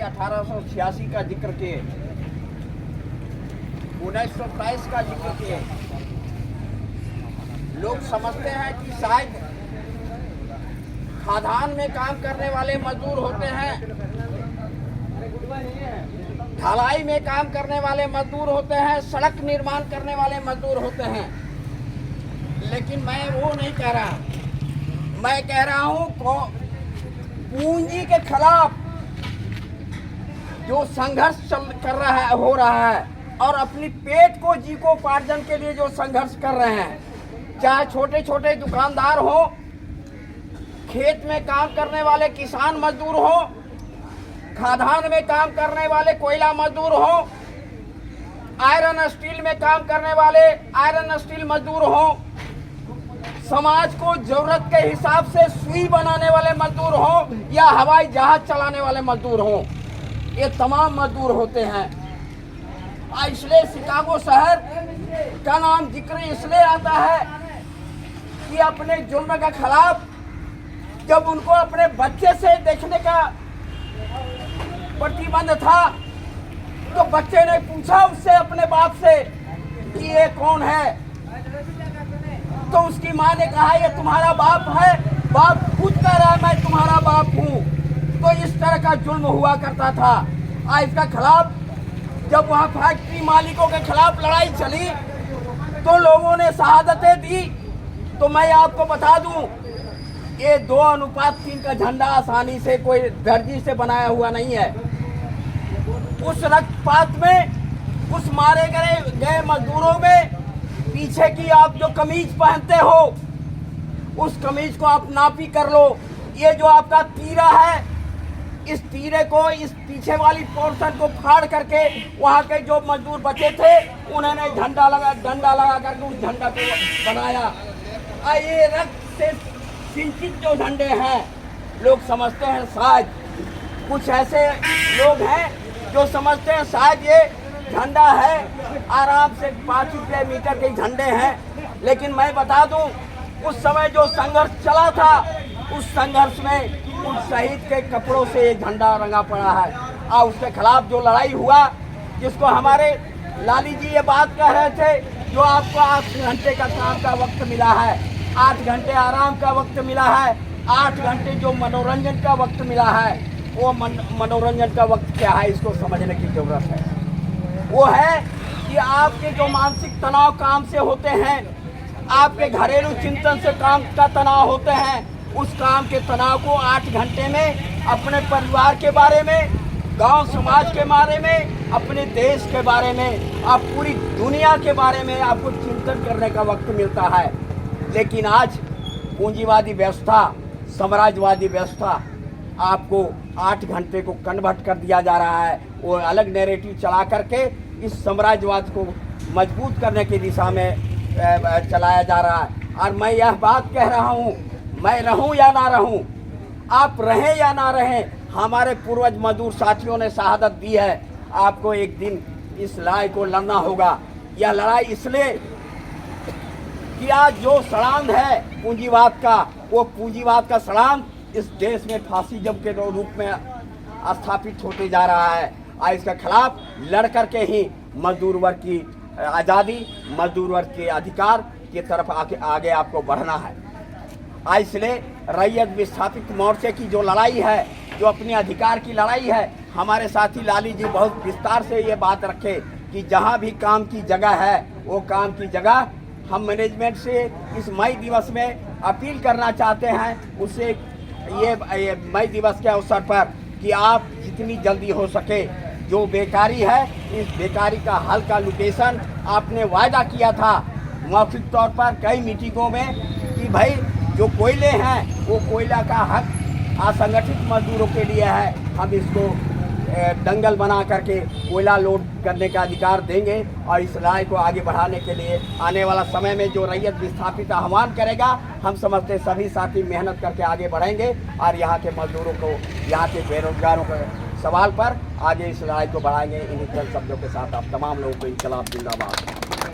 1886 का जिक्र किए, 1922 का जिक्र किए। लोग समझते हैं कि शायद खादान में काम करने वाले मजदूर होते हैं, ढलाई में काम करने वाले मजदूर होते हैं, सड़क निर्माण करने वाले मजदूर होते हैं। लेकिन मैं वो नहीं कह रहा, मैं कह रहा हूँ पूंजी के खिलाफ जो संघर्ष हो रहा है और अपनी पेट को जीविकोपार्जन के लिए जो संघर्ष कर रहे हैं, चाहे छोटे छोटे दुकानदार हो, खेत में काम करने वाले किसान मजदूर हो, खादान में काम करने वाले कोयला मजदूर हो, आयरन स्टील में काम करने वाले आयरन स्टील मजदूर हो, समाज को जरूरत के हिसाब से सुई बनाने वाले मजदूर हो या हवाई जहाज चलाने वाले मजदूर हो, ये तमाम मजदूर होते हैं। इसलिए शिकागो शहर का नाम जिक्र इसलिए आता है कि अपने जुल्म के खिलाफ जब उनको अपने बच्चे से देखने का प्रतिबंध था, तो बच्चे ने पूछा उससे, अपने बाप से, कि ये कौन है। तो उसकी माँ ने कहा ये तुम्हारा बाप है। बाप खुद कह रहा है मैं तुम्हारा बाप हूँ। तो इस तरह का जुल्म हुआ करता था। इसका खिलाफ जब वहाँ फैक्ट्री मालिकों के खिलाफ लड़ाई चली तो लोगों ने शहादतें दी। तो मैं आपको बता दूं, ये 2:3 का झंडा आसानी से कोई दर्जी से बनाया हुआ नहीं है। उस रक्तपात में, उस मारे गए मजदूरों में पीछे की आप जो कमीज पहनते हो, उस कमीज को आप नापी कर लो। ये जो आपका तीरा है, इस तीरे को, इस पीछे वाली पोर्शन को फाड़ करके वहाँ के जो मजदूर बचे थे उन्होंने डंडा लगा करके उस झंडा को बनाया। ये रक्त से सिंचित जो झंडे हैं, लोग समझते हैं शायद, कुछ ऐसे लोग हैं जो समझते हैं शायद ये झंडा है, आराम से 5 किलोमीटर के झंडे हैं। लेकिन मैं बता दूं, उस समय जो संघर्ष चला था, उस संघर्ष में उन शहीद के कपड़ों से ये झंडा रंगा पड़ा है। और उसके खिलाफ जो लड़ाई हुआ, जिसको हमारे लाली जी ये बात कह रहे थे, जो आपको 8 घंटे का काम का वक्त मिला है, 8 घंटे आराम का वक्त मिला है, 8 घंटे जो मनोरंजन का वक्त मिला है, वो मनोरंजन का वक्त क्या है, इसको समझने की जरूरत है। वो है कि आपके जो मानसिक तनाव काम से होते हैं, आपके घरेलू चिंतन से काम का तनाव होते हैं, उस काम के तनाव को 8 घंटे में अपने परिवार के बारे में, गांव समाज के बारे में, अपने देश के बारे में, आप पूरी दुनिया के बारे में आपको चिंतन करने का वक्त मिलता है। लेकिन आज पूंजीवादी व्यवस्था, साम्राज्यवादी व्यवस्था आपको 8 घंटे को कन्वर्ट कर दिया जा रहा है। वो अलग नैरेटिव चला करके इस साम्राज्यवाद को मजबूत करने की दिशा में चलाया जा रहा है। और मैं यह बात कह रहा हूँ, मैं रहूँ या ना रहूँ, आप रहें या ना रहें, हमारे पूर्वज मजदूर साथियों ने शहादत दी है। आपको एक दिन इस लड़ाई को लड़ना होगा। यह लड़ाई इसलिए कि आज जो सड़ांध है पूंजीवाद का, वो पूंजीवाद का सड़ांध इस देश में फासिज्म के रूप में स्थापित होते जा रहा है। और इसके खिलाफ लड़ करके ही मजदूर वर्ग की आज़ादी, मजदूर वर्ग के अधिकार की तरफ आगे आपको बढ़ना है। इसलिए रैयत विस्थापित मोर्चे की जो लड़ाई है, जो अपने अधिकार की लड़ाई है, हमारे साथी लाली जी बहुत विस्तार से ये बात रखे कि जहाँ भी काम की जगह है, वो काम की जगह हम मैनेजमेंट से इस मई दिवस में अपील करना चाहते हैं, उससे ये मई दिवस के अवसर पर कि आप जितनी जल्दी हो सके जो बेकारी है, इस बेकारी का हल का लोकेशन आपने वायदा किया था मौखिक तौर पर कई मीटिंगों में कि भाई जो कोयले हैं, वो कोयला का हक असंगठित मजदूरों के लिए है। हम इसको दंगल बना करके कोयला लोड करने का अधिकार देंगे और इस लड़ाई को आगे बढ़ाने के लिए आने वाला समय में जो रैयत विस्थापित आह्वान करेगा, हम समझते सभी साथी मेहनत करके आगे बढ़ेंगे और यहाँ के मजदूरों को, यहाँ के बेरोजगारों के सवाल पर आगे इस लड़ाई को बढ़ाएंगे। इन्हीं चंद शब्दों के साथ आप तमाम लोगों को इंकलाब जिंदाबाद।